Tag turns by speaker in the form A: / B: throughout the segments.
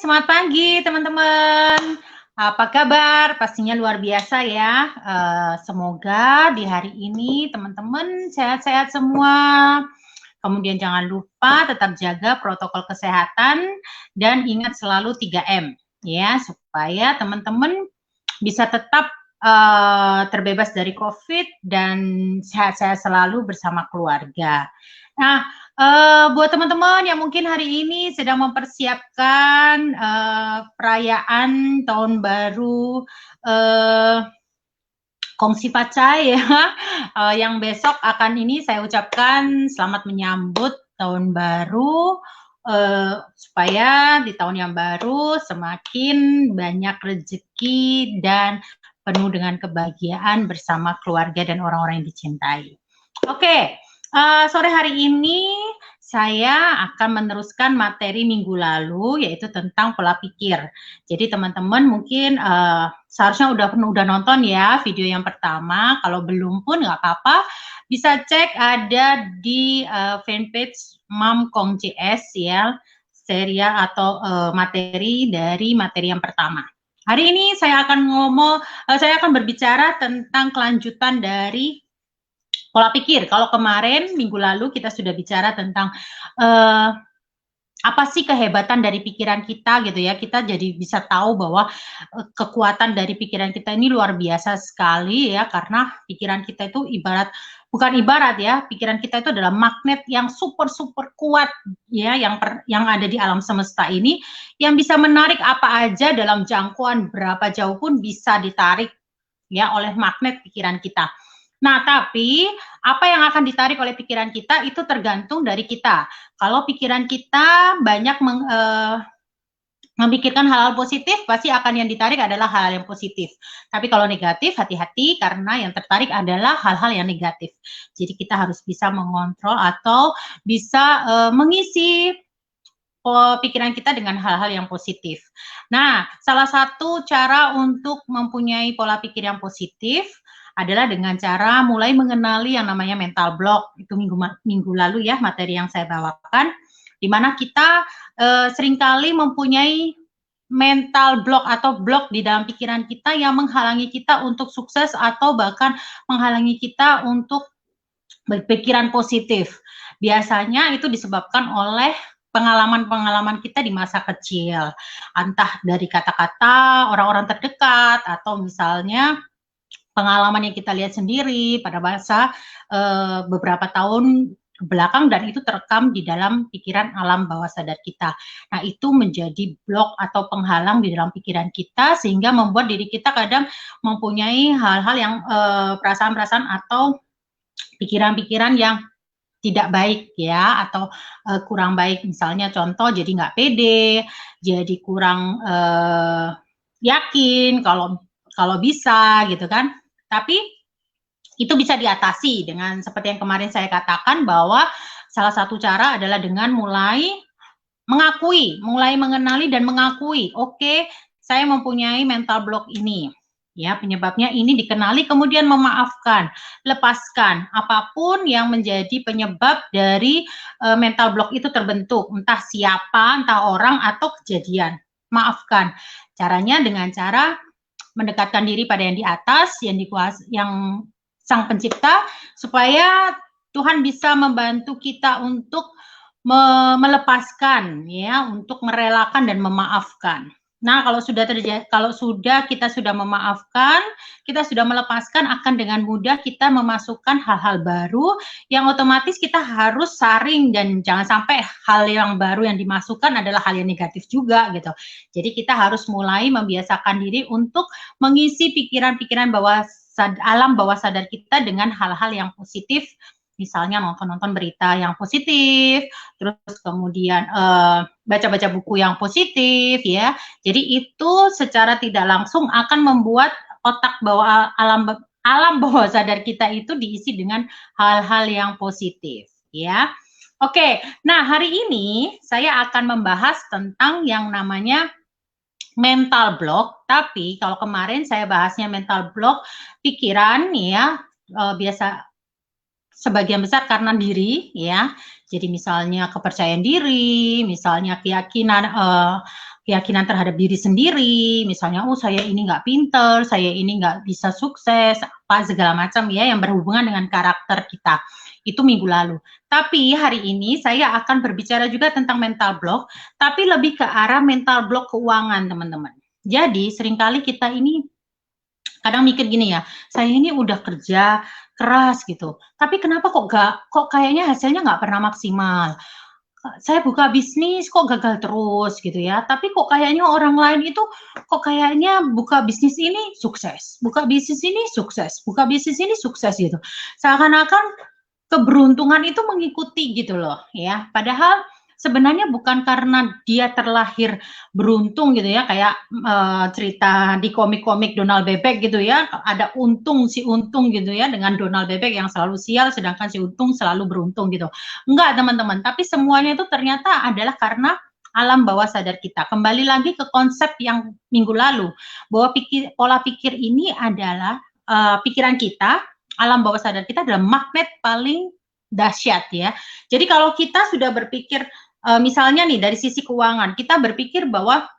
A: Selamat pagi teman-teman. Apa kabar? Pastinya luar biasa ya. Semoga di hari ini teman-teman sehat-sehat semua. Kemudian jangan lupa tetap jaga protokol kesehatan dan ingat selalu 3M ya, supaya teman-teman bisa tetap terbebas dari COVID dan sehat-sehat selalu bersama keluarga. Nah, buat teman-teman yang mungkin hari ini sedang mempersiapkan perayaan Tahun Baru Kongsi Pacai ya, yang besok akan ini saya ucapkan selamat menyambut Tahun Baru, supaya di tahun yang baru semakin banyak rezeki dan penuh dengan kebahagiaan bersama keluarga dan orang-orang yang dicintai. Oke, sore hari ini saya akan meneruskan materi minggu lalu, yaitu tentang pola pikir. Jadi teman-teman mungkin seharusnya udah nonton ya video yang pertama. Kalau belum pun nggak apa-apa, bisa cek ada di fanpage Mam Kong CS ya, serial atau materi dari materi yang pertama. Hari ini saya akan berbicara tentang kelanjutan dari pola pikir. Kalau kemarin minggu lalu kita sudah bicara tentang apa sih kehebatan dari pikiran kita gitu ya, kita jadi bisa tahu bahwa kekuatan dari pikiran kita ini luar biasa sekali ya, karena pikiran kita itu bukan ibarat ya, pikiran kita itu adalah magnet yang super kuat ya, yang ada di alam semesta ini, yang bisa menarik apa aja dalam jangkauan berapa jauh pun bisa ditarik ya oleh magnet pikiran kita. Nah, tapi apa yang akan ditarik oleh pikiran kita itu tergantung dari kita. Kalau pikiran kita banyak memikirkan hal-hal positif, pasti akan yang ditarik adalah hal-hal yang positif. Tapi kalau negatif, hati-hati karena yang tertarik adalah hal-hal yang negatif. Jadi kita harus bisa mengontrol atau bisa mengisi pikiran kita dengan hal-hal yang positif. Nah, salah satu cara untuk mempunyai pola pikir yang positif adalah dengan cara mulai mengenali yang namanya mental block. Itu minggu lalu ya materi yang saya bawakan, di mana kita seringkali mempunyai mental block atau blok di dalam pikiran kita yang menghalangi kita untuk sukses atau bahkan menghalangi kita untuk berpikiran positif. Biasanya itu disebabkan oleh pengalaman-pengalaman kita di masa kecil, entah dari kata-kata orang-orang terdekat atau misalnya pengalaman yang kita lihat sendiri pada masa beberapa tahun ke belakang, dan itu terekam di dalam pikiran alam bawah sadar kita. Nah, itu menjadi blok atau penghalang di dalam pikiran kita sehingga membuat diri kita kadang mempunyai hal-hal yang perasaan-perasaan atau pikiran-pikiran yang tidak baik ya, atau kurang baik. Misalnya contoh, jadi nggak pede, jadi kurang yakin kalau bisa gitu kan. Tapi itu bisa diatasi dengan seperti yang kemarin saya katakan, bahwa salah satu cara adalah dengan mulai mengenali dan mengakui, oke, saya mempunyai mental block ini. Ya, penyebabnya ini dikenali, kemudian memaafkan, lepaskan apapun yang menjadi penyebab dari mental block itu terbentuk, entah siapa, entah orang atau kejadian. Maafkan. Caranya dengan cara mendekatkan diri pada yang di atas, yang Sang Pencipta, supaya Tuhan bisa membantu kita untuk melepaskan ya, untuk merelakan dan memaafkan. Nah, kalau kita sudah memaafkan, kita sudah melepaskan, akan dengan mudah kita memasukkan hal-hal baru yang otomatis kita harus saring, dan jangan sampai hal yang baru yang dimasukkan adalah hal yang negatif juga gitu. Jadi kita harus mulai membiasakan diri untuk mengisi pikiran-pikiran alam bawah sadar kita dengan hal-hal yang positif. Misalnya nonton-nonton berita yang positif, terus kemudian baca-baca buku yang positif ya. Jadi itu secara tidak langsung akan membuat otak alam bawah sadar kita itu diisi dengan hal-hal yang positif ya. Oke, nah hari ini saya akan membahas tentang yang namanya mental block. Tapi kalau kemarin saya bahasnya mental block pikiran ya, biasa sebagian besar karena diri, ya. Jadi misalnya kepercayaan diri, misalnya keyakinan terhadap diri sendiri, misalnya, oh saya ini nggak pinter, saya ini nggak bisa sukses, apa segala macam ya yang berhubungan dengan karakter kita. Itu minggu lalu. Tapi hari ini saya akan berbicara juga tentang mental block, tapi lebih ke arah mental block keuangan, teman-teman. Jadi seringkali kita ini kadang mikir gini ya, saya ini udah kerja keras gitu, tapi kenapa kok kayaknya hasilnya nggak pernah maksimal. Saya buka bisnis kok gagal terus gitu ya, tapi kok kayaknya orang lain itu kok kayaknya buka bisnis ini sukses, buka bisnis ini sukses, buka bisnis ini sukses gitu. Seakan-akan keberuntungan itu mengikuti gitu loh ya. Padahal sebenarnya bukan karena dia terlahir beruntung gitu ya, kayak cerita di komik-komik Donald Bebek gitu ya, ada si untung gitu ya, dengan Donald Bebek yang selalu sial, sedangkan si untung selalu beruntung gitu. Enggak teman-teman, tapi semuanya itu ternyata adalah karena alam bawah sadar kita. Kembali lagi ke konsep yang minggu lalu, bahwa pola pikir ini adalah pikiran kita, alam bawah sadar kita adalah magnet paling dahsyat ya. Jadi kalau kita sudah berpikir misalnya nih dari sisi keuangan, kita berpikir bahwa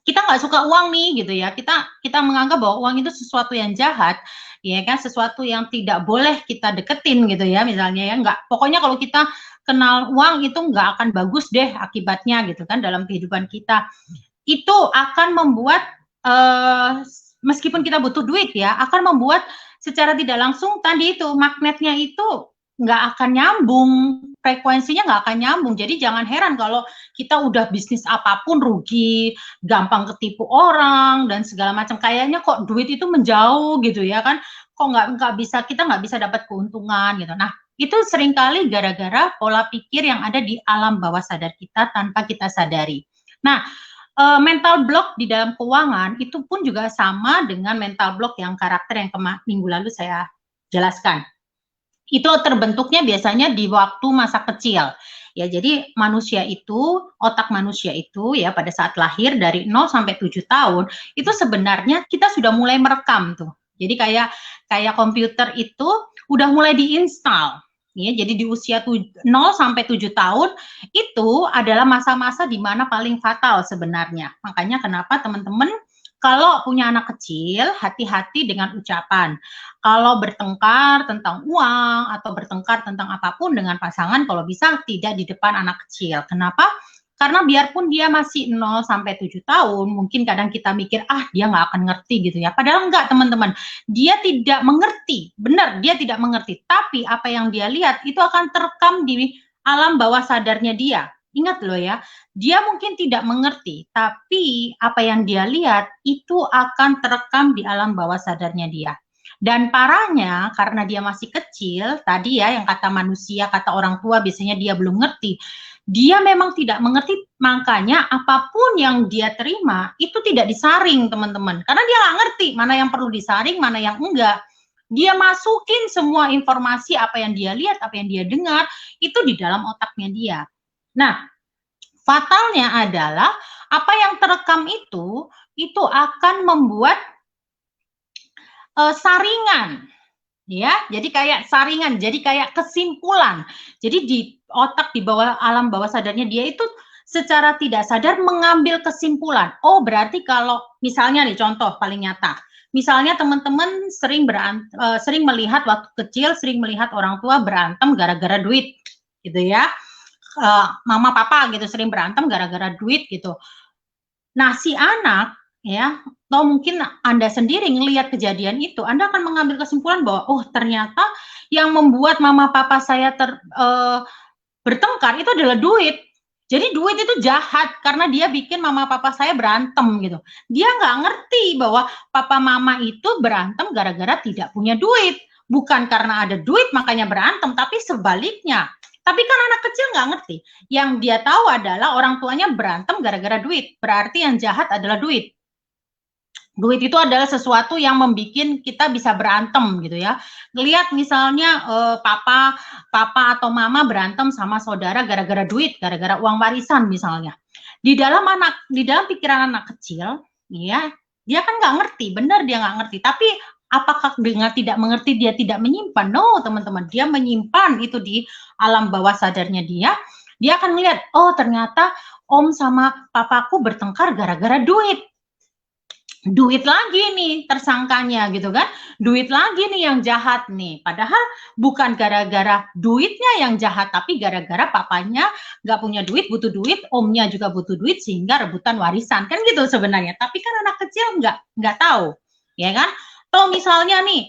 A: kita nggak suka uang nih gitu ya, kita menganggap bahwa uang itu sesuatu yang jahat, ya kan, sesuatu yang tidak boleh kita deketin gitu ya, misalnya ya, nggak, pokoknya kalau kita kenal uang itu nggak akan bagus deh akibatnya gitu kan dalam kehidupan kita. Itu akan membuat meskipun kita butuh duit ya, akan membuat secara tidak langsung tadi itu magnetnya itu nggak akan nyambung, frekuensinya nggak akan nyambung. Jadi jangan heran kalau kita udah bisnis apapun rugi, gampang ketipu orang dan segala macam. Kayaknya kok duit itu menjauh gitu ya kan? Kok kita nggak bisa dapat keuntungan gitu. Nah itu seringkali gara-gara pola pikir yang ada di alam bawah sadar kita tanpa kita sadari. Nah mental block di dalam keuangan itu pun juga sama dengan mental block yang karakter yang minggu lalu saya jelaskan. Itu terbentuknya biasanya di waktu masa kecil. Ya, jadi otak manusia itu ya pada saat lahir dari 0 sampai 7 tahun, itu sebenarnya kita sudah mulai merekam tuh. Jadi kayak komputer itu udah mulai diinstal. Ya, jadi di usia 0 sampai 7 tahun itu adalah masa-masa di mana paling fatal sebenarnya. Makanya kenapa teman-teman kalau punya anak kecil, hati-hati dengan ucapan. Kalau bertengkar tentang uang atau bertengkar tentang apapun dengan pasangan, kalau bisa tidak di depan anak kecil. Kenapa? Karena biarpun dia masih 0 sampai 7 tahun, mungkin kadang kita mikir, dia nggak akan ngerti gitu ya. Padahal enggak teman-teman, dia tidak mengerti. Benar, dia tidak mengerti. Tapi apa yang dia lihat itu akan terekam di alam bawah sadarnya dia. Ingat loh ya, dia mungkin tidak mengerti, tapi apa yang dia lihat itu akan terekam di alam bawah sadarnya dia. Dan parahnya karena dia masih kecil, tadi ya yang kata manusia, kata orang tua biasanya dia belum ngerti. Dia memang tidak mengerti, makanya apapun yang dia terima itu tidak disaring teman-teman. Karena dia nggak ngerti mana yang perlu disaring, mana yang enggak. Dia masukin semua informasi apa yang dia lihat, apa yang dia dengar, itu di dalam otaknya dia. Nah, fatalnya adalah apa yang terekam itu akan membuat saringan, ya. Jadi kayak saringan, jadi kayak kesimpulan. Jadi di otak di bawah alam bawah sadarnya dia itu secara tidak sadar mengambil kesimpulan. Oh, berarti kalau misalnya nih contoh paling nyata. Misalnya teman-teman sering melihat waktu kecil sering melihat orang tua berantem gara-gara duit, gitu ya. Mama papa gitu sering berantem gara-gara duit gitu. Nah si anak ya, atau mungkin Anda sendiri ngelihat kejadian itu, Anda akan mengambil kesimpulan bahwa oh ternyata yang membuat mama papa saya bertengkar itu adalah duit. Jadi duit itu jahat karena dia bikin mama papa saya berantem gitu. Dia nggak ngerti bahwa papa mama itu berantem gara-gara tidak punya duit. Bukan karena ada duit makanya berantem, tapi sebaliknya. Tapi kan anak kecil nggak ngerti. Yang dia tahu adalah orang tuanya berantem gara-gara duit. Berarti yang jahat adalah duit. Duit itu adalah sesuatu yang membuat kita bisa berantem gitu ya. Lihat misalnya papa atau mama berantem sama saudara gara-gara duit, gara-gara uang warisan misalnya. Di dalam pikiran anak kecil, ya dia kan nggak ngerti, benar dia nggak ngerti. Tapi Apakah dengan tidak mengerti dia tidak menyimpan? No, teman-teman, dia menyimpan itu di alam bawah sadarnya dia. Dia akan melihat, oh ternyata om sama papaku bertengkar gara-gara duit. Duit lagi nih tersangkanya gitu kan, duit lagi nih yang jahat nih, padahal bukan gara-gara duitnya yang jahat, tapi gara-gara papanya nggak punya duit, butuh duit, omnya juga butuh duit, sehingga rebutan warisan, kan gitu sebenarnya. Tapi kan anak kecil nggak tahu, ya kan. Kalau misalnya nih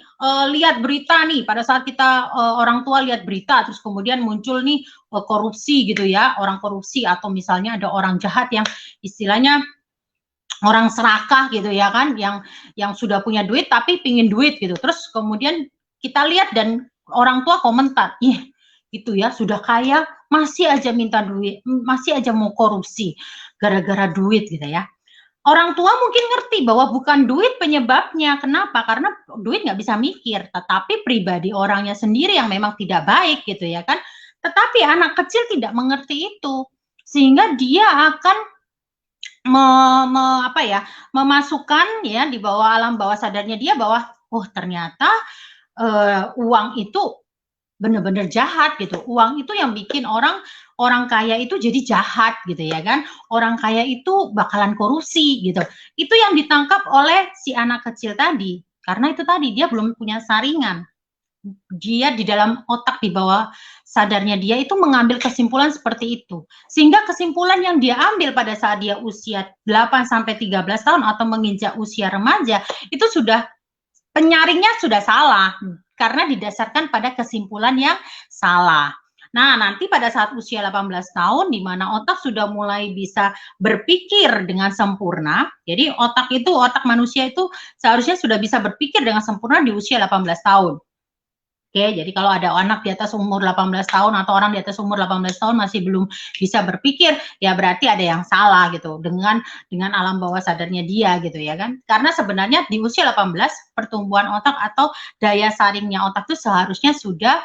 A: lihat berita nih, pada saat kita orang tua lihat berita, terus kemudian muncul nih korupsi gitu ya, orang korupsi, atau misalnya ada orang jahat yang istilahnya orang serakah gitu ya kan, yang sudah punya duit tapi pingin duit gitu, terus kemudian kita lihat dan orang tua komentar, ih itu ya sudah kaya masih aja minta duit, masih aja mau korupsi gara-gara duit gitu ya. Orang tua mungkin ngerti bahwa bukan duit penyebabnya, kenapa? Karena duit nggak bisa mikir, tetapi pribadi orangnya sendiri yang memang tidak baik gitu ya kan. Tetapi anak kecil tidak mengerti itu, sehingga dia akan memasukkan ya di bawah alam bawah sadarnya dia bahwa oh ternyata uang itu benar-benar jahat gitu. Uang itu yang bikin orang kaya itu jadi jahat gitu ya kan. Orang kaya itu bakalan korupsi gitu. Itu yang ditangkap oleh si anak kecil tadi. Karena itu tadi dia belum punya saringan. Dia di dalam otak di bawah sadarnya dia itu mengambil kesimpulan seperti itu. Sehingga kesimpulan yang dia ambil pada saat dia usia 8 sampai 13 tahun atau menginjak usia remaja itu sudah penyaringnya sudah salah karena didasarkan pada kesimpulan yang salah. Nah, nanti pada saat usia 18 tahun di mana otak sudah mulai bisa berpikir dengan sempurna. Jadi otak manusia itu seharusnya sudah bisa berpikir dengan sempurna di usia 18 tahun. Oke, jadi kalau ada anak di atas umur 18 tahun atau orang di atas umur 18 tahun masih belum bisa berpikir, ya berarti ada yang salah gitu dengan alam bawah sadarnya dia gitu ya kan. Karena sebenarnya di usia 18 pertumbuhan otak atau daya saringnya otak itu seharusnya sudah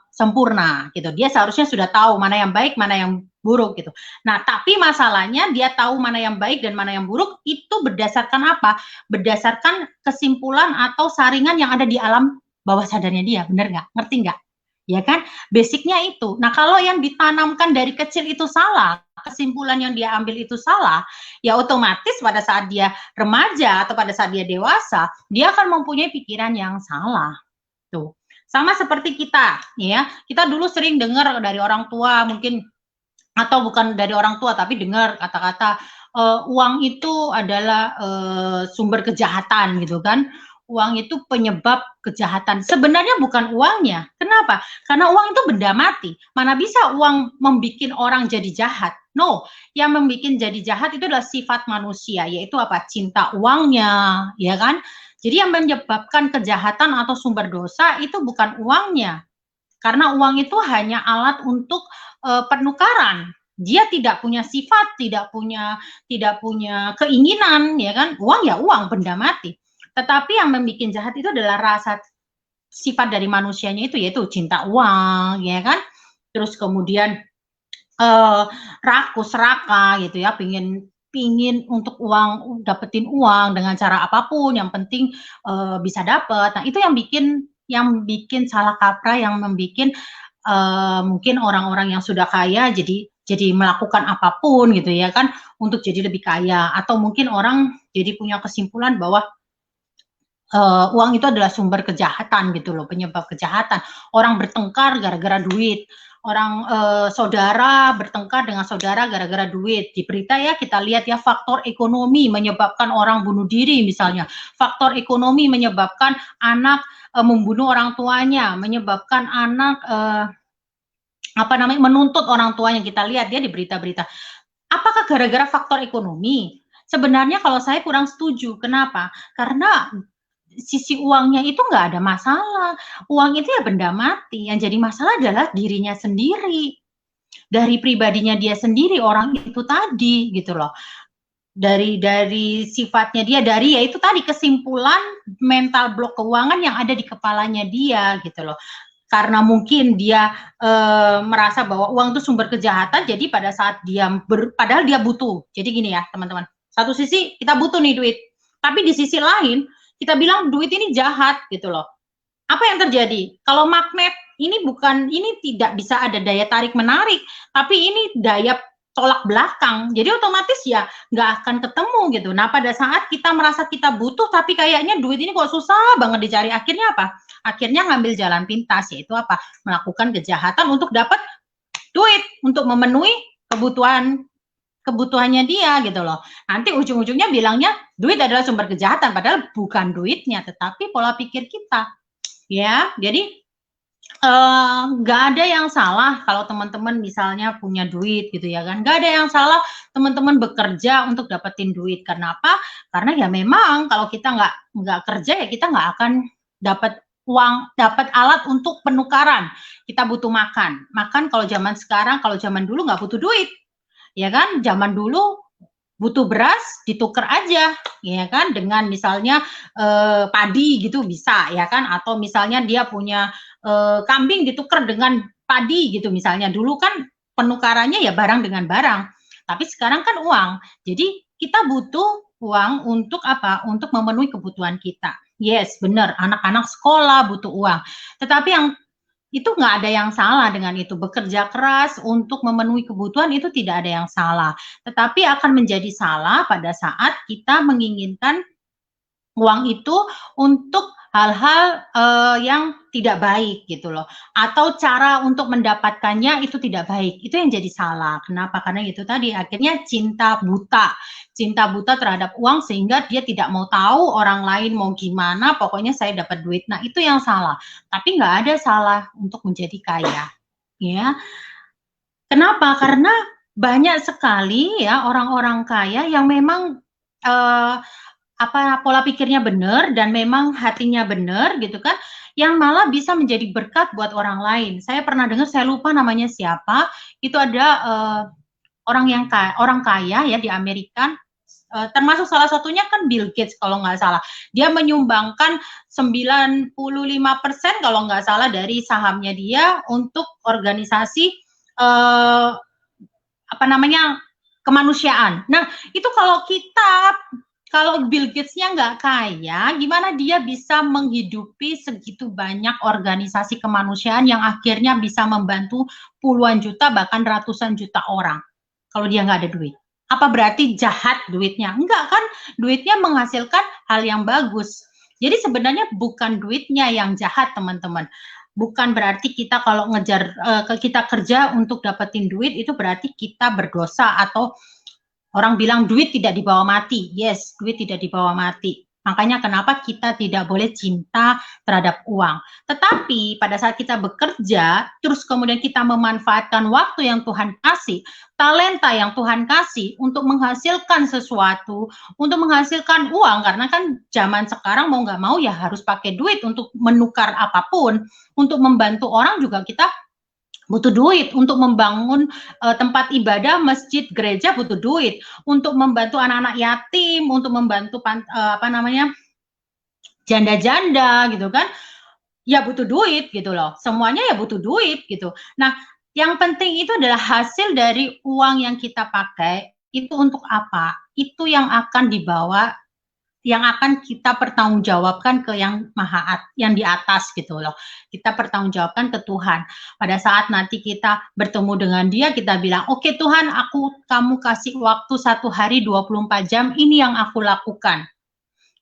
A: sempurna gitu. Dia seharusnya sudah tahu mana yang baik, mana yang buruk gitu. Nah, tapi masalahnya dia tahu mana yang baik dan mana yang buruk itu berdasarkan apa? Berdasarkan kesimpulan atau saringan yang ada di alam bawah sadarnya dia, bener nggak? Ngerti nggak? Ya kan? Basicnya itu. Nah, kalau yang ditanamkan dari kecil itu salah, kesimpulan yang dia ambil itu salah, ya otomatis pada saat dia remaja atau pada saat dia dewasa, dia akan mempunyai pikiran yang salah. Tuh. Sama seperti kita, ya. Kita dulu sering dengar dari orang tua mungkin atau bukan dari orang tua tapi dengar kata-kata uang itu adalah sumber kejahatan gitu kan. Uang itu penyebab kejahatan. Sebenarnya bukan uangnya. Kenapa? Karena uang itu benda mati. Mana bisa uang membuat orang jadi jahat? No, yang membuat jadi jahat itu adalah sifat manusia, yaitu apa? Cinta uangnya, ya kan? Jadi yang menyebabkan kejahatan atau sumber dosa itu bukan uangnya. Karena uang itu hanya alat untuk penukaran. Dia tidak punya sifat, tidak punya keinginan, ya kan? Uang ya uang, benda mati. Tetapi yang membuat jahat itu adalah rasa sifat dari manusianya itu, yaitu cinta uang, ya kan? Terus kemudian rakus, seraka gitu ya, pingin untuk uang, dapetin uang dengan cara apapun, yang penting bisa dapet. Nah, itu yang bikin salah kaprah, yang membuat mungkin orang-orang yang sudah kaya jadi melakukan apapun gitu ya kan untuk jadi lebih kaya, atau mungkin orang jadi punya kesimpulan bahwa uang itu adalah sumber kejahatan gitu loh, penyebab kejahatan. Orang bertengkar gara-gara duit, orang saudara bertengkar dengan saudara gara-gara duit. Di berita ya kita lihat ya, faktor ekonomi menyebabkan orang bunuh diri misalnya, faktor ekonomi menyebabkan anak membunuh orang tuanya, menyebabkan anak menuntut orang tuanya. Kita lihat ya di berita-berita. Apakah gara-gara faktor ekonomi? Sebenarnya kalau saya kurang setuju. Kenapa? Karena sisi uangnya itu nggak ada masalah. Uang itu ya benda mati. Yang jadi masalah adalah dirinya sendiri. Dari pribadinya dia sendiri, orang itu tadi gitu loh. Dari sifatnya dia, dari yaitu tadi kesimpulan mental blok keuangan yang ada di kepalanya dia gitu loh. Karena mungkin dia merasa bahwa uang itu sumber kejahatan, jadi pada saat dia padahal dia butuh. Jadi gini ya teman-teman, satu sisi kita butuh nih duit, tapi di sisi lain kita bilang duit ini jahat gitu loh. Apa yang terjadi? Kalau magnet ini tidak bisa ada daya tarik menarik, tapi ini daya tolak belakang. Jadi otomatis ya nggak akan ketemu gitu. Nah pada saat kita merasa kita butuh, tapi kayaknya duit ini kok susah banget dicari. Akhirnya apa? Akhirnya ngambil jalan pintas, yaitu apa? Melakukan kejahatan untuk dapat duit, untuk memenuhi kebutuhannya dia gitu loh. Nanti ujung-ujungnya bilangnya duit adalah sumber kejahatan, padahal bukan duitnya, tetapi pola pikir kita. Ya, jadi nggak ada yang salah kalau teman-teman misalnya punya duit gitu ya kan. Nggak ada yang salah teman-teman bekerja untuk dapetin duit. Karena apa? Karena ya memang kalau kita nggak kerja ya kita nggak akan dapat uang, dapat alat untuk penukaran. Kita butuh makan. Makan kalau zaman sekarang, kalau zaman dulu nggak butuh duit. Ya kan? Zaman dulu butuh beras ditukar aja ya kan dengan misalnya padi gitu bisa ya kan, atau misalnya dia punya kambing ditukar dengan padi gitu misalnya. Dulu kan penukarannya ya barang dengan barang, tapi sekarang kan uang. Jadi kita butuh uang untuk apa? Untuk memenuhi kebutuhan kita. Yes, benar, anak-anak sekolah butuh uang, tetapi yang itu nggak ada yang salah dengan itu. Bekerja keras untuk memenuhi kebutuhan itu tidak ada yang salah. Tetapi akan menjadi salah pada saat kita menginginkan uang itu untuk hal-hal yang tidak baik gitu loh. Atau cara untuk mendapatkannya itu tidak baik. Itu yang jadi salah. Kenapa? Karena itu tadi akhirnya cinta buta. Cinta buta terhadap uang sehingga dia tidak mau tahu orang lain mau gimana, pokoknya saya dapat duit. Nah, itu yang salah. Tapi nggak ada salah untuk menjadi kaya. Ya. Kenapa? Karena banyak sekali ya orang-orang kaya yang memang pola pikirnya benar dan memang hatinya benar gitu kan, yang malah bisa menjadi berkat buat orang lain. Saya pernah dengar, saya lupa namanya siapa, itu ada orang kaya ya di Amerika, termasuk salah satunya kan Bill Gates kalau nggak salah. Dia menyumbangkan 95% kalau nggak salah dari sahamnya dia untuk organisasi kemanusiaan. Nah, itu kalau Bill Gates-nya nggak kaya, gimana dia bisa menghidupi segitu banyak organisasi kemanusiaan yang akhirnya bisa membantu puluhan juta bahkan ratusan juta orang kalau dia nggak ada duit? Apa berarti jahat duitnya? Enggak kan, duitnya menghasilkan hal yang bagus. Jadi sebenarnya bukan duitnya yang jahat teman-teman. Bukan berarti kita kalau kita kerja untuk dapetin duit itu berarti kita berdosa, atau orang bilang duit tidak dibawa mati. Yes, duit tidak dibawa mati. Makanya kenapa kita tidak boleh cinta terhadap uang. Tetapi pada saat kita bekerja, terus kemudian kita memanfaatkan waktu yang Tuhan kasih, talenta yang Tuhan kasih untuk menghasilkan sesuatu, untuk menghasilkan uang. Karena kan zaman sekarang mau nggak mau ya harus pakai duit untuk menukar apapun. Untuk membantu orang juga kita butuh duit. Untuk membangun tempat ibadah, masjid, gereja butuh duit. Untuk membantu anak-anak yatim, untuk membantu janda-janda gitu kan, ya butuh duit gitu loh. Semuanya ya butuh duit gitu. Nah, yang penting itu adalah hasil dari uang yang kita pakai itu untuk apa? Itu yang akan dibawa, yang akan kita pertanggungjawabkan ke yang di atas gitu loh. Kita pertanggungjawabkan ke Tuhan. Pada saat nanti kita bertemu dengan Dia, kita bilang, oke Tuhan, kamu kasih waktu 1 hari 24 jam, ini yang aku lakukan.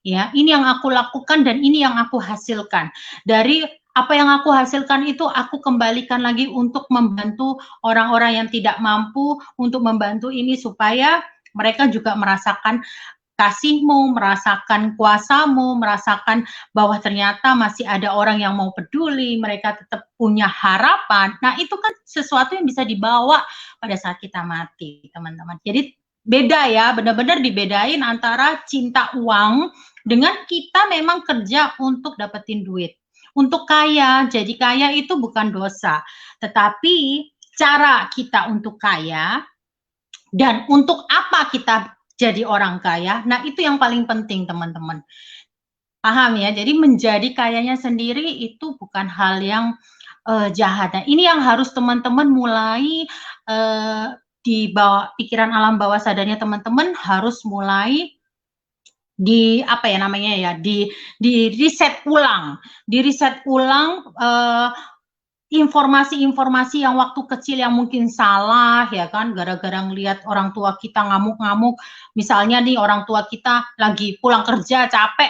A: Ya, ini yang aku lakukan dan ini yang aku hasilkan. Dari apa yang aku hasilkan itu aku kembalikan lagi untuk membantu orang-orang yang tidak mampu, untuk membantu ini supaya mereka juga merasakan kasih-Mu, merasakan kuasa-Mu, merasakan bahwa ternyata masih ada orang yang mau peduli, mereka tetap punya harapan. Nah, itu kan sesuatu yang bisa dibawa pada saat kita mati, teman-teman. Jadi beda ya, benar-benar dibedain antara cinta uang dengan kita memang kerja untuk dapetin duit. Untuk kaya, jadi kaya itu bukan dosa, tetapi cara kita untuk kaya dan untuk apa kita jadi orang kaya, nah itu yang paling penting teman-teman. Paham ya? Jadi menjadi kayanya sendiri itu bukan hal yang jahat. Nah, ini yang harus teman-teman mulai di bawah pikiran alam bawah sadarnya teman-teman harus mulai apa ya namanya ya, di riset ulang, informasi-informasi yang waktu kecil yang mungkin salah ya kan, gara-gara ngelihat orang tua kita ngamuk-ngamuk, misalnya nih orang tua kita lagi pulang kerja capek,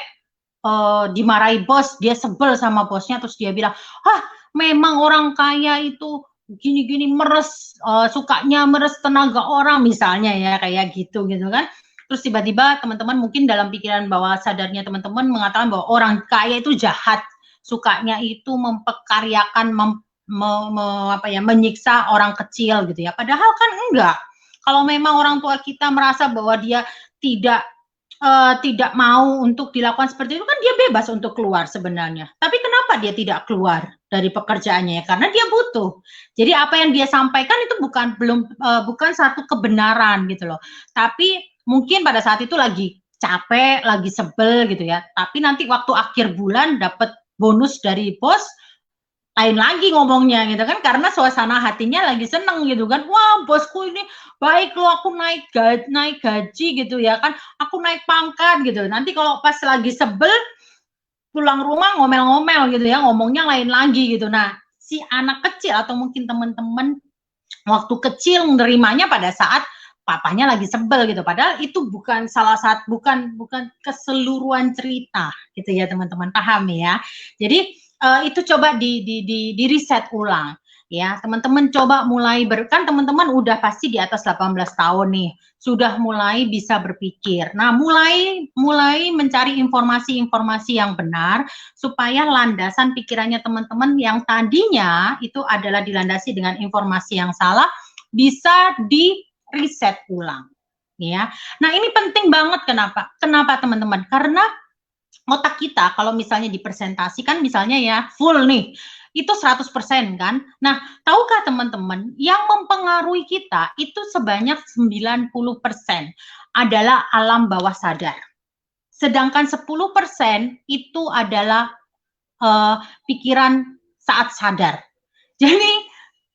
A: dimarahi bos, dia sebel sama bosnya, terus dia bilang, "Hah, memang orang kaya itu gini-gini, meres, sukanya meres tenaga orang," misalnya ya, kayak gitu kan. Terus tiba-tiba teman-teman mungkin dalam pikiran bawah sadarnya teman-teman mengatakan bahwa orang kaya itu jahat, sukanya itu mempekaryakan, menyiksa orang kecil gitu ya. Padahal kan enggak. Kalau memang orang tua kita merasa bahwa dia tidak tidak mau untuk dilakukan seperti itu, kan dia bebas untuk keluar sebenarnya. Tapi kenapa dia tidak keluar dari pekerjaannya? Ya karena dia butuh. Jadi apa yang dia sampaikan itu bukan satu kebenaran gitu loh. Tapi mungkin pada saat itu lagi capek, lagi sebel gitu ya. Tapi nanti waktu akhir bulan dapat bonus dari bos, lain lagi ngomongnya gitu kan, karena suasana hatinya lagi seneng gitu kan, wah bosku ini baik loh, aku naik gaji gitu ya kan, aku naik pangkat gitu. Nanti kalau pas lagi sebel pulang rumah ngomel-ngomel gitu ya, ngomongnya lain lagi gitu. Nah, si anak kecil atau mungkin teman-teman waktu kecil menerimanya pada saat papanya lagi sebel gitu, padahal itu bukan bukan keseluruhan cerita gitu ya teman-teman, paham ya. Jadi itu coba di riset ulang ya, teman-teman coba mulai kan teman-teman udah pasti di atas 18 tahun nih, sudah mulai bisa berpikir. Nah, mulai mencari informasi-informasi yang benar supaya landasan pikirannya teman-teman yang tadinya itu adalah dilandasi dengan informasi yang salah bisa di riset ulang ya. Nah, ini penting banget, kenapa? Kenapa teman-teman? Karena otak kita kalau misalnya dipresentasikan misalnya ya full nih, itu 100% kan. Nah, tahukah teman-teman yang mempengaruhi kita itu sebanyak 90% adalah alam bawah sadar. Sedangkan 10% itu adalah pikiran saat sadar. Jadi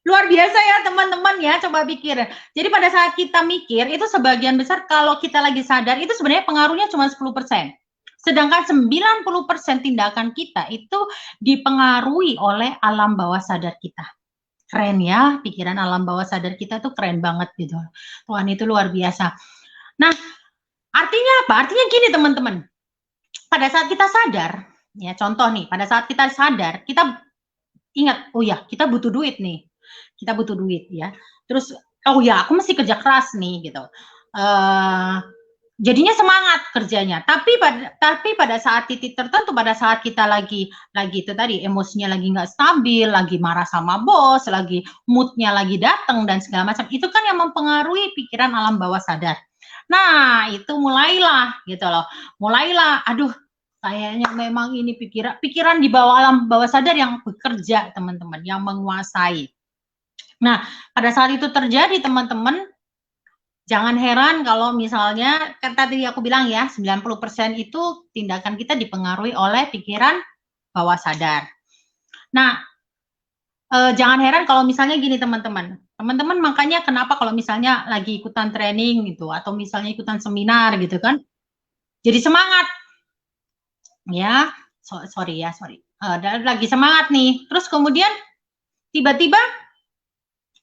A: luar biasa ya teman-teman ya, coba pikir. Jadi pada saat kita mikir, itu sebagian besar kalau kita lagi sadar, itu sebenarnya pengaruhnya cuma 10%. Sedangkan 90% tindakan kita itu dipengaruhi oleh alam bawah sadar kita. Keren ya, pikiran alam bawah sadar kita tuh keren banget gitu. Tuhan itu luar biasa. Nah, artinya apa? Artinya gini teman-teman. Pada saat kita sadar, ya contoh nih, pada saat kita sadar, kita ingat, oh ya, kita butuh duit nih. Kita butuh duit ya. Terus oh ya, aku mesti kerja keras nih gitu. Jadinya semangat kerjanya. Tapi pada saat titik tertentu, pada saat kita lagi itu tadi emosinya lagi nggak stabil, lagi marah sama bos, lagi moodnya lagi datang dan segala macam, itu kan yang mempengaruhi pikiran alam bawah sadar. Nah, itu mulailah gitu loh. Mulailah, aduh, kayaknya memang ini pikiran di bawah alam bawah sadar yang bekerja, teman-teman, yang menguasai. Nah, pada saat itu terjadi, teman-teman, jangan heran kalau misalnya, kan tadi aku bilang ya, 90% itu tindakan kita dipengaruhi oleh pikiran bawah sadar. Nah, jangan heran kalau misalnya gini teman-teman. Teman-teman makanya kenapa kalau misalnya lagi ikutan training gitu, atau misalnya ikutan seminar gitu kan, jadi semangat. Ya, sorry. Lagi semangat nih, terus kemudian tiba-tiba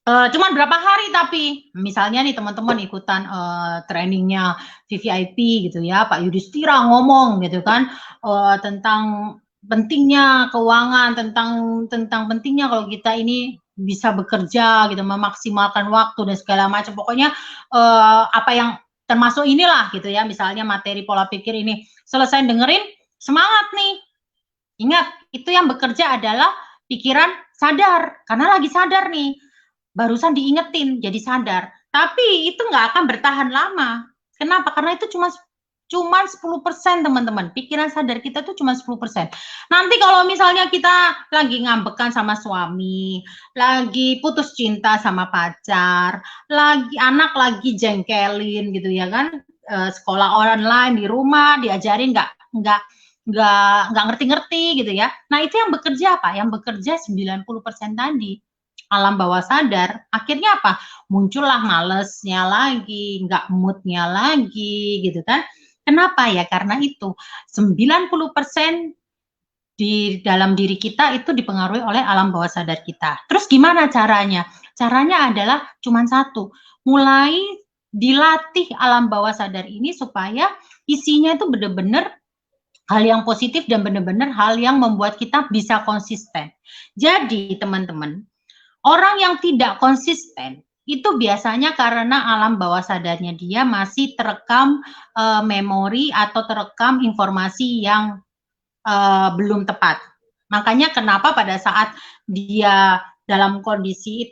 A: cuman berapa hari, tapi misalnya nih teman-teman ikutan trainingnya VVIP gitu ya, Pak Yudhistira ngomong gitu kan, tentang pentingnya keuangan, tentang pentingnya kalau kita ini bisa bekerja gitu, memaksimalkan waktu dan segala macam. Pokoknya apa yang termasuk inilah gitu ya, misalnya materi pola pikir ini. Selesai dengerin, semangat nih. Ingat, itu yang bekerja adalah pikiran sadar, karena lagi sadar nih. Barusan diingetin, jadi sadar. Tapi itu nggak akan bertahan lama. Kenapa? Karena itu cuma 10% teman-teman. Pikiran sadar kita tuh cuma 10%. Nanti kalau misalnya kita lagi ngambekan sama suami, lagi putus cinta sama pacar, anak lagi jengkelin gitu ya kan, sekolah online di rumah diajarin nggak ngerti-ngerti gitu ya. Nah, itu yang bekerja apa? Yang bekerja 90% tadi. Alam bawah sadar, akhirnya apa? Muncullah malesnya lagi, nggak moodnya lagi gitu kan. Kenapa ya? Karena itu 90% di dalam diri kita itu dipengaruhi oleh alam bawah sadar kita. Terus gimana caranya? Caranya adalah cuma satu, mulai dilatih alam bawah sadar ini supaya isinya itu benar-benar hal yang positif dan benar-benar hal yang membuat kita bisa konsisten. Jadi teman-teman, orang yang tidak konsisten itu biasanya karena alam bawah sadarnya dia masih terekam memori atau terekam informasi yang belum tepat. Makanya kenapa pada saat dia dalam kondisi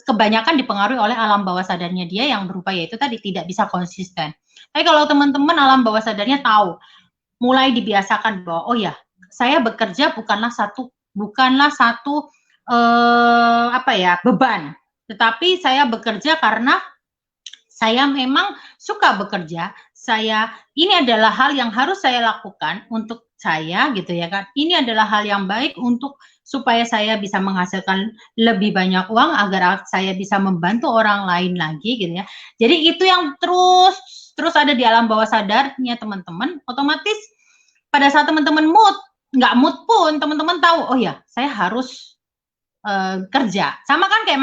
A: kebanyakan dipengaruhi oleh alam bawah sadarnya dia yang berupa yaitu tadi tidak bisa konsisten. Tapi kalau teman-teman alam bawah sadarnya tahu, mulai dibiasakan bahwa oh ya, saya bekerja bukanlah satu apa ya, beban, tetapi saya bekerja karena saya memang suka bekerja. Ini adalah hal yang harus saya lakukan untuk saya gitu ya kan. Ini adalah hal yang baik untuk supaya saya bisa menghasilkan lebih banyak uang agar saya bisa membantu orang lain lagi gitu ya. Jadi itu yang terus ada di alam bawah sadarnya teman-teman. Otomatis pada saat teman-teman nggak mood pun teman-teman tahu, oh ya saya harus kerja. Sama kan kayak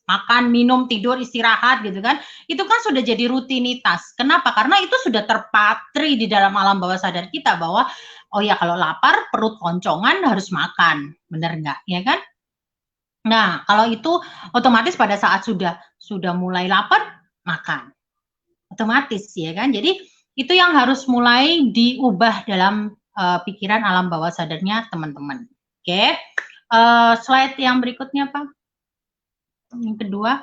A: makan, minum, tidur, istirahat gitu kan. Itu kan sudah jadi rutinitas. Kenapa? Karena itu sudah terpatri di dalam alam bawah sadar kita bahwa oh ya kalau lapar perut koncongan harus makan. Bener nggak? Ya kan? Nah, kalau itu otomatis pada saat sudah mulai lapar makan. Otomatis ya kan. Jadi itu yang harus mulai diubah dalam pikiran alam bawah sadarnya teman-teman. Oke. Slide yang berikutnya, Pak. Yang kedua,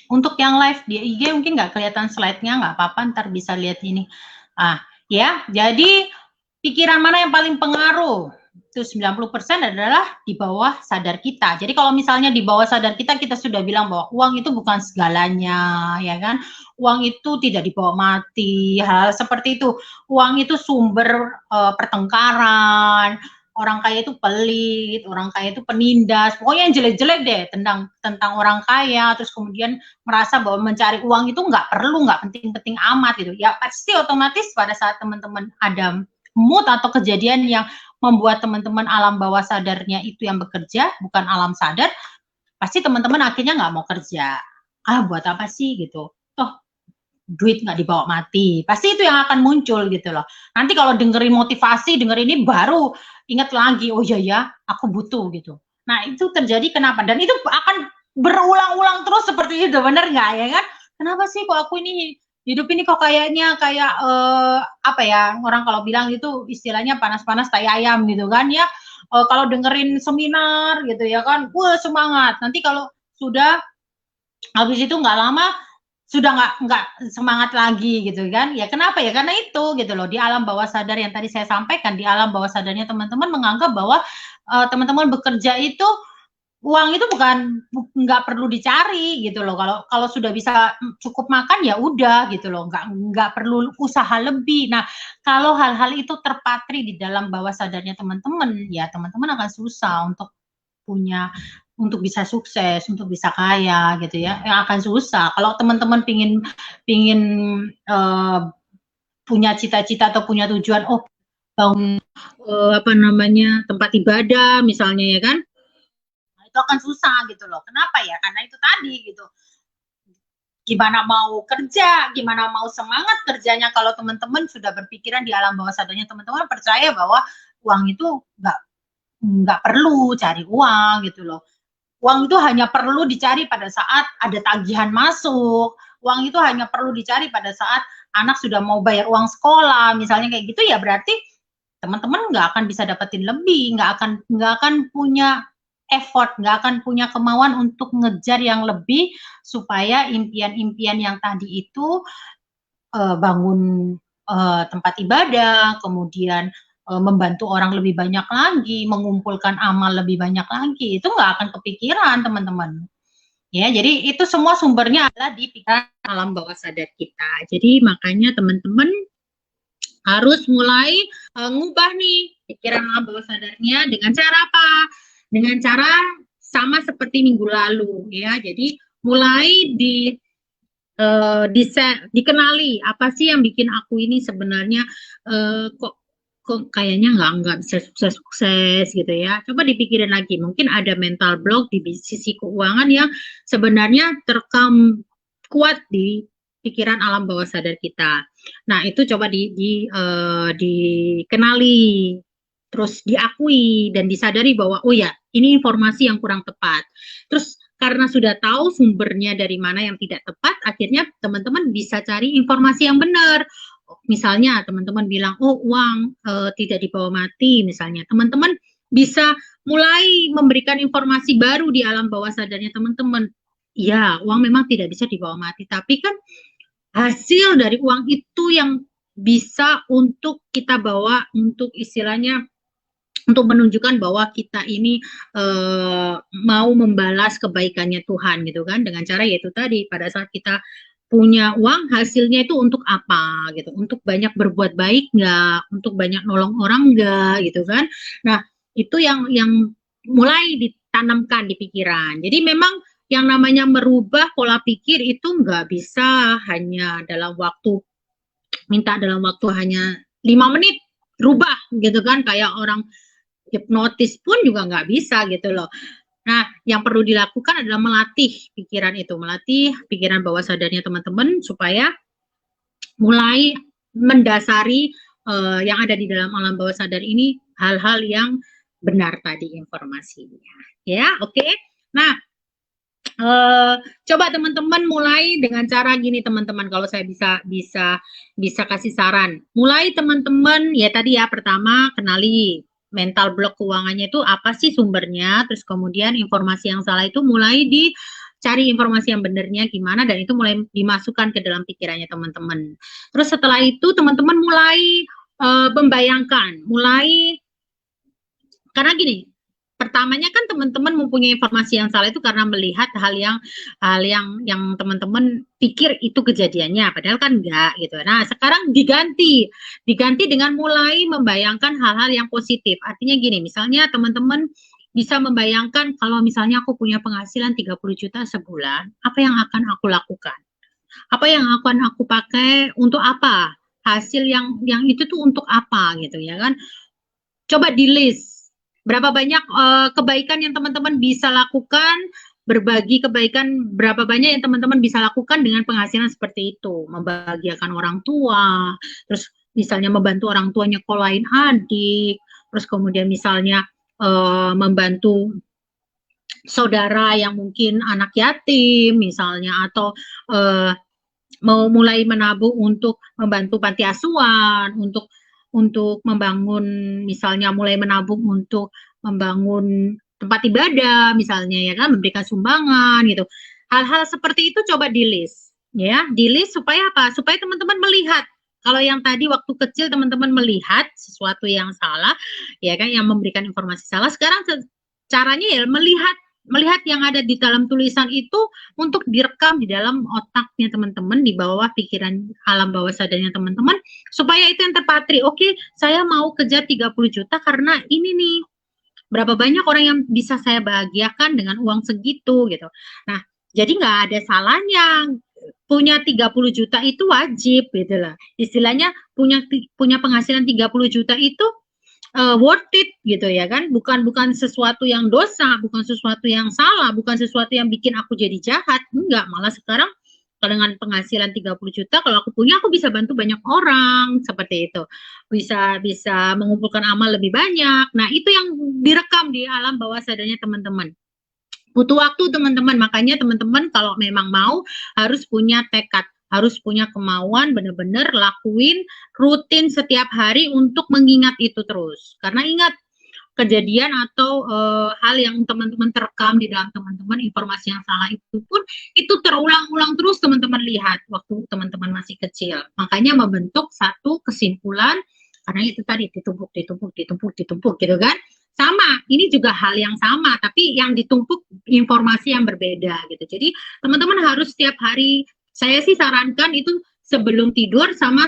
A: untuk yang live di IG mungkin nggak kelihatan slide-nya, nggak apa-apa, ntar bisa lihat ini. Ya, jadi pikiran mana yang paling pengaruh? Itu 90% adalah di bawah sadar kita. Jadi kalau misalnya di bawah sadar kita sudah bilang bahwa uang itu bukan segalanya, ya kan? Uang itu tidak dibawa mati, hal seperti itu. Uang itu sumber pertengkaran, orang kaya itu pelit, orang kaya itu penindas, pokoknya yang jelek-jelek deh tentang orang kaya, terus kemudian merasa bahwa mencari uang itu nggak perlu, nggak penting-penting amat gitu. Ya pasti otomatis pada saat teman-teman ada mood atau kejadian yang membuat teman-teman alam bawah sadarnya itu yang bekerja, bukan alam sadar, pasti teman-teman akhirnya nggak mau kerja. Buat apa sih gitu. Toh duit nggak dibawa mati. Pasti itu yang akan muncul gitu loh. Nanti kalau dengerin motivasi, dengerin ini baru ingat lagi, oh iya ya, aku butuh gitu. Nah itu terjadi kenapa? Dan itu akan berulang-ulang terus seperti itu, bener nggak ya kan? Kenapa sih kok aku ini hidup ini kok kayaknya kayak apa ya, orang kalau bilang itu istilahnya panas-panas tai ayam gitu kan ya. Kalau dengerin seminar gitu ya kan, wah semangat. Nanti kalau sudah habis itu nggak lama sudah nggak semangat lagi gitu kan. Ya kenapa ya? Karena itu gitu loh, di alam bawah sadar yang tadi saya sampaikan, di alam bawah sadarnya teman-teman menganggap bahwa teman-teman bekerja itu uang itu bukan nggak perlu dicari gitu loh. Kalau sudah bisa cukup makan ya udah gitu loh, nggak perlu usaha lebih. Nah kalau hal-hal itu terpatri di dalam bawah sadarnya teman-teman, ya teman-teman akan susah untuk bisa sukses, untuk bisa kaya gitu ya, yang akan susah. Kalau teman-teman pingin punya cita-cita atau punya tujuan, oh bangun apa namanya tempat ibadah misalnya ya kan, nah, itu akan susah gitu loh. Kenapa ya? Karena itu tadi gitu. Gimana mau kerja, gimana mau semangat kerjanya kalau teman-teman sudah berpikiran di alam bawah sadarnya teman-teman percaya bahwa uang itu nggak perlu cari uang gitu loh. Uang itu hanya perlu dicari pada saat ada tagihan masuk. Uang itu hanya perlu dicari pada saat anak sudah mau bayar uang sekolah, misalnya kayak gitu ya berarti teman-teman nggak akan bisa dapetin lebih, nggak akan punya effort, nggak akan punya kemauan untuk ngejar yang lebih supaya impian-impian yang tadi itu bangun tempat ibadah, kemudian membantu orang lebih banyak lagi, mengumpulkan amal lebih banyak lagi, itu nggak akan kepikiran teman-teman. Ya, jadi itu semua sumbernya adalah di pikiran alam bawah sadar kita. Jadi makanya teman-teman harus mulai ngubah nih pikiran alam bawah sadarnya dengan cara apa? Dengan cara sama seperti minggu lalu ya. Jadi mulai dikenali apa sih yang bikin aku ini sebenarnya kok kayaknya nggak bisa sukses gitu ya. Coba dipikirin lagi, mungkin ada mental block di sisi keuangan yang sebenarnya terekam kuat di pikiran alam bawah sadar kita. Nah, itu coba dikenali, terus diakui dan disadari bahwa oh ya, ini informasi yang kurang tepat. Terus karena sudah tahu sumbernya dari mana yang tidak tepat, akhirnya teman-teman bisa cari informasi yang benar. Misalnya teman-teman bilang, oh uang tidak dibawa mati, misalnya. Teman-teman bisa mulai memberikan informasi baru di alam bawah sadarnya teman-teman. Ya, uang memang tidak bisa dibawa mati, tapi kan hasil dari uang itu yang bisa untuk kita bawa untuk istilahnya untuk menunjukkan bahwa kita ini mau membalas kebaikannya Tuhan gitu kan dengan cara yaitu tadi pada saat kita punya uang hasilnya itu untuk apa gitu, untuk banyak berbuat baik nggak, untuk banyak nolong orang nggak gitu kan. Nah itu yang mulai ditanamkan di pikiran. Jadi memang yang namanya merubah pola pikir itu nggak bisa hanya dalam waktu minta dalam waktu hanya 5 menit rubah gitu kan, kayak orang hipnotis pun juga nggak bisa gitu loh. Nah, yang perlu dilakukan adalah melatih pikiran itu, melatih pikiran bawah sadarnya teman-teman supaya mulai mendasari yang ada di dalam alam bawah sadar ini hal-hal yang benar tadi informasinya. Ya, oke. Okay? Nah, coba teman-teman mulai dengan cara gini teman-teman, kalau saya bisa kasih saran. Mulai teman-teman ya tadi ya, pertama kenali mental block keuangannya itu apa sih sumbernya, terus kemudian informasi yang salah itu mulai dicari informasi yang benernya gimana, dan itu mulai dimasukkan ke dalam pikirannya teman-teman. Terus setelah itu teman-teman mulai membayangkan, mulai karena gini, pertamanya kan teman-teman mempunyai informasi yang salah itu karena melihat hal yang teman-teman pikir itu kejadiannya, padahal kan enggak gitu. Nah, sekarang diganti dengan mulai membayangkan hal-hal yang positif. Artinya gini, misalnya teman-teman bisa membayangkan kalau misalnya aku punya penghasilan 30 juta sebulan, apa yang akan aku lakukan? Apa yang akan aku pakai untuk apa? Hasil yang itu tuh untuk apa gitu ya kan? Coba di list berapa banyak kebaikan yang teman-teman bisa lakukan, berbagi kebaikan berapa banyak yang teman-teman bisa lakukan dengan penghasilan seperti itu, membahagiakan orang tua, terus misalnya membantu orang tua nyekolahin adik, terus kemudian misalnya membantu saudara yang mungkin anak yatim misalnya, atau mau mulai menabung untuk membantu panti asuhan, untuk membangun, misalnya mulai menabung untuk membangun tempat ibadah misalnya ya kan, memberikan sumbangan gitu. Hal-hal seperti itu coba di list ya, di list supaya apa? Supaya teman-teman melihat kalau yang tadi waktu kecil teman-teman melihat sesuatu yang salah ya kan, yang memberikan informasi salah, sekarang caranya ya melihat yang ada di dalam tulisan itu untuk direkam di dalam otaknya teman-teman, di bawah pikiran alam bawah sadarnya teman-teman, supaya itu yang terpatri. Oke, saya mau kejar 30 juta karena ini nih, berapa banyak orang yang bisa saya bahagiakan dengan uang segitu gitu. Nah, jadi nggak ada salahnya punya 30 juta itu wajib gitu lah. Istilahnya punya penghasilan 30 juta itu worth it gitu ya kan, bukan sesuatu yang dosa, bukan sesuatu yang salah, bukan sesuatu yang bikin aku jadi jahat, enggak, malah sekarang dengan penghasilan 30 juta kalau aku punya, aku bisa bantu banyak orang seperti itu, bisa mengumpulkan amal lebih banyak. Nah itu yang direkam di alam bawah sadarnya teman-teman. Butuh waktu teman-teman, makanya teman-teman kalau memang mau harus punya tekad, harus punya kemauan benar-benar lakuin rutin setiap hari untuk mengingat itu terus. Karena ingat, kejadian atau hal yang teman-teman terekam di dalam teman-teman, informasi yang salah itu pun itu terulang-ulang terus teman-teman lihat waktu teman-teman masih kecil. Makanya membentuk satu kesimpulan, karena itu tadi ditumpuk gitu kan. Sama, ini juga hal yang sama, tapi yang ditumpuk informasi yang berbeda gitu. Jadi teman-teman harus setiap hari, saya sih sarankan itu sebelum tidur sama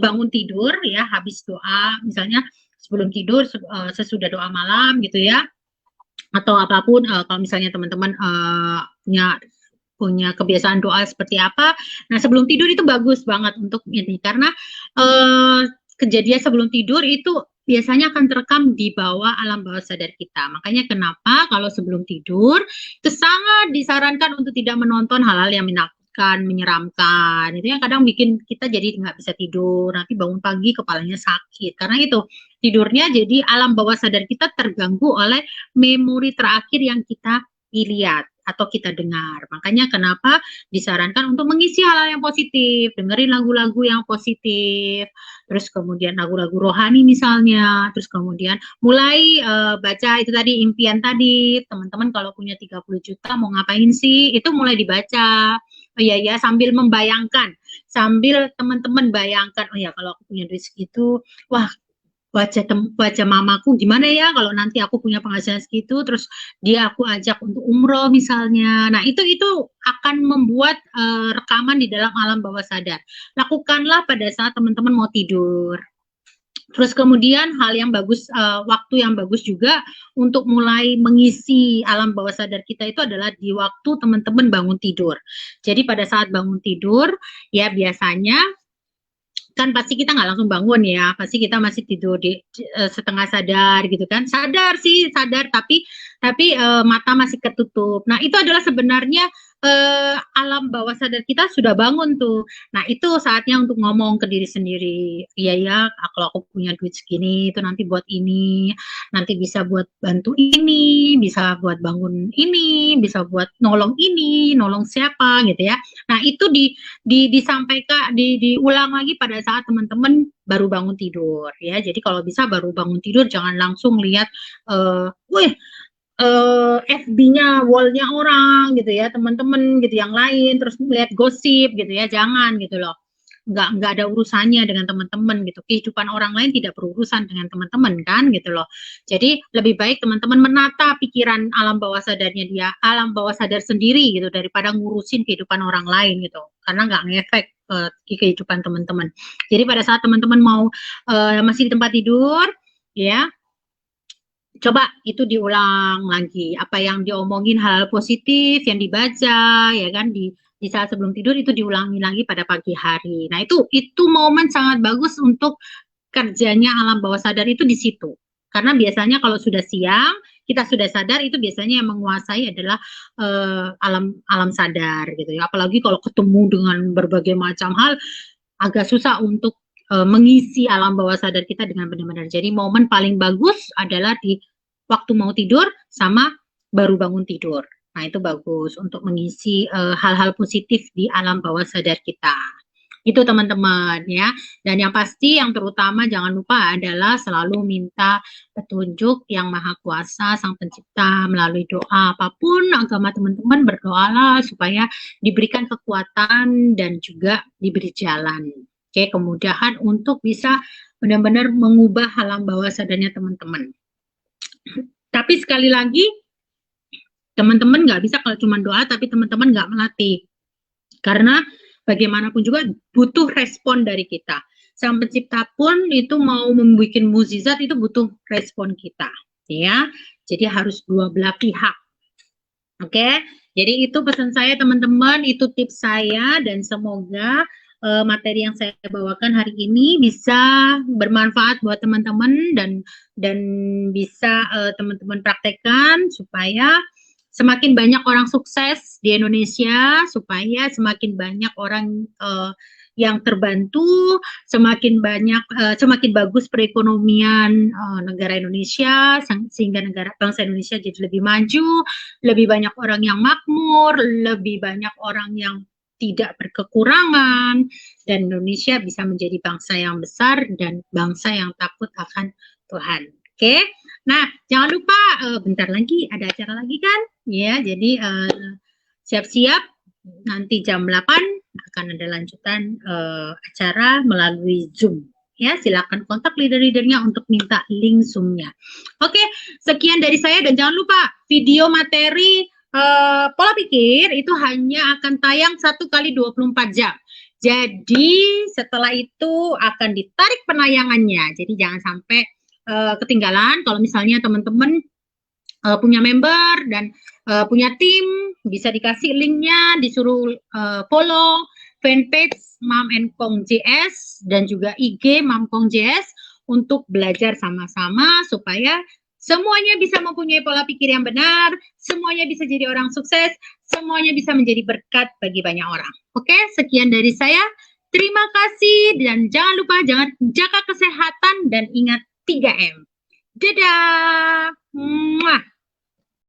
A: bangun tidur ya, habis doa, misalnya sebelum tidur, sesudah doa malam gitu ya, atau apapun, kalau misalnya teman-teman punya punya kebiasaan doa seperti apa. Nah, sebelum tidur itu bagus banget untuk ini karena kejadian sebelum tidur itu biasanya akan terekam di bawah alam bawah sadar kita. Makanya kenapa kalau sebelum tidur itu sangat disarankan untuk tidak menonton hal-hal yang menakutkan, menyeramkan. Itu yang kadang bikin kita jadi nggak bisa tidur. Nanti bangun pagi kepalanya sakit. Karena itu tidurnya jadi alam bawah sadar kita terganggu oleh memori terakhir yang kita lihat atau kita dengar. Makanya kenapa disarankan untuk mengisi hal-hal yang positif, dengerin lagu-lagu yang positif, terus kemudian lagu-lagu rohani misalnya, terus kemudian mulai baca itu tadi impian tadi, teman-teman kalau punya 30 juta mau ngapain sih, itu mulai dibaca. Oh iya ya, sambil membayangkan, sambil teman-teman bayangkan, oh ya kalau aku punya duit segitu, wah baca mamaku gimana ya kalau nanti aku punya penghasilan segitu terus dia aku ajak untuk umroh misalnya. Nah, itu akan membuat rekaman di dalam alam bawah sadar. Lakukanlah pada saat teman-teman mau tidur. Terus kemudian hal yang bagus, waktu yang bagus juga untuk mulai mengisi alam bawah sadar kita itu adalah di waktu teman-teman bangun tidur. Jadi pada saat bangun tidur, ya biasanya kan pasti kita nggak langsung bangun ya, pasti kita masih tidur di setengah sadar gitu kan, sadar sih sadar tapi mata masih ketutup. Nah itu adalah sebenarnya alam bawah sadar kita sudah bangun tuh. Nah itu saatnya untuk ngomong ke diri sendiri, iya ya kalau aku punya duit segini itu nanti buat ini, nanti bisa buat bantu ini, bisa buat bangun ini, bisa buat nolong ini, nolong siapa gitu ya. Nah itu disampaikan, diulang lagi pada saat teman-teman baru bangun tidur ya. Jadi kalau bisa baru bangun tidur jangan langsung lihat, wih FB-nya, wall-nya orang gitu ya, teman-teman gitu yang lain, terus lihat gosip gitu ya, jangan gitu loh. Nggak ada urusannya dengan teman-teman gitu. Kehidupan orang lain tidak berurusan dengan teman-teman kan gitu loh. Jadi lebih baik teman-teman menata pikiran alam bawah sadarnya dia, alam bawah sadar sendiri gitu daripada ngurusin kehidupan orang lain gitu. Karena nggak ngefek kehidupan teman-teman. Jadi pada saat teman-teman mau masih di tempat tidur ya, coba itu diulang lagi apa yang diomongin, hal positif yang dibaca ya kan di saat sebelum tidur itu diulangi lagi pada pagi hari. Nah itu momen sangat bagus untuk kerjanya alam bawah sadar itu di situ. Karena biasanya kalau sudah siang kita sudah sadar itu biasanya yang menguasai adalah alam sadar gitu ya. Apalagi kalau ketemu dengan berbagai macam hal agak susah untuk mengisi alam bawah sadar kita dengan benar-benar. Jadi momen paling bagus adalah di waktu mau tidur sama baru bangun tidur. Nah, itu bagus untuk mengisi hal-hal positif di alam bawah sadar kita. Itu teman-teman ya. Dan yang pasti yang terutama jangan lupa adalah selalu minta petunjuk yang Maha Kuasa Sang Pencipta melalui doa. Apapun agama teman-teman, berdoalah supaya diberikan kekuatan dan juga diberi jalan. Oke, kemudahan untuk bisa benar-benar mengubah alam bawah sadarnya teman-teman. Tapi sekali lagi, teman-teman nggak bisa kalau cuma doa, tapi teman-teman nggak melatih. Karena bagaimanapun juga butuh respon dari kita. Sang Pencipta pun itu mau membuat mukjizat itu butuh respon kita, ya. Jadi harus dua belah pihak. Oke, jadi itu pesan saya teman-teman, itu tips saya dan semoga materi yang saya bawakan hari ini bisa bermanfaat buat teman-teman dan bisa teman-teman praktekkan supaya semakin banyak orang sukses di Indonesia, supaya semakin banyak orang yang terbantu, semakin banyak, semakin bagus perekonomian negara Indonesia, sehingga bangsa Indonesia jadi lebih maju, lebih banyak orang yang makmur, lebih banyak orang yang tidak berkekurangan, dan Indonesia bisa menjadi bangsa yang besar dan bangsa yang takut akan Tuhan. Oke, nah jangan lupa bentar lagi ada acara lagi kan, ya. Jadi siap-siap nanti jam 8 akan ada lanjutan acara melalui Zoom. Ya, silakan kontak leader-leadernya untuk minta link Zoom-nya. Oke, sekian dari saya dan jangan lupa video materi pola pikir itu hanya akan tayang 1 kali 24 jam. Jadi setelah itu akan ditarik penayangannya. Jadi jangan sampai ketinggalan. Kalau misalnya teman-teman punya member dan punya tim, bisa dikasih linknya, disuruh follow fanpage Mam and Kong JS dan juga IG Mam Kong JS untuk belajar sama-sama supaya semuanya bisa mempunyai pola pikir yang benar, semuanya bisa jadi orang sukses, semuanya bisa menjadi berkat bagi banyak orang. Oke, sekian dari saya. Terima kasih dan jangan lupa jangan jaga kesehatan dan ingat 3M. Dadah. Muah.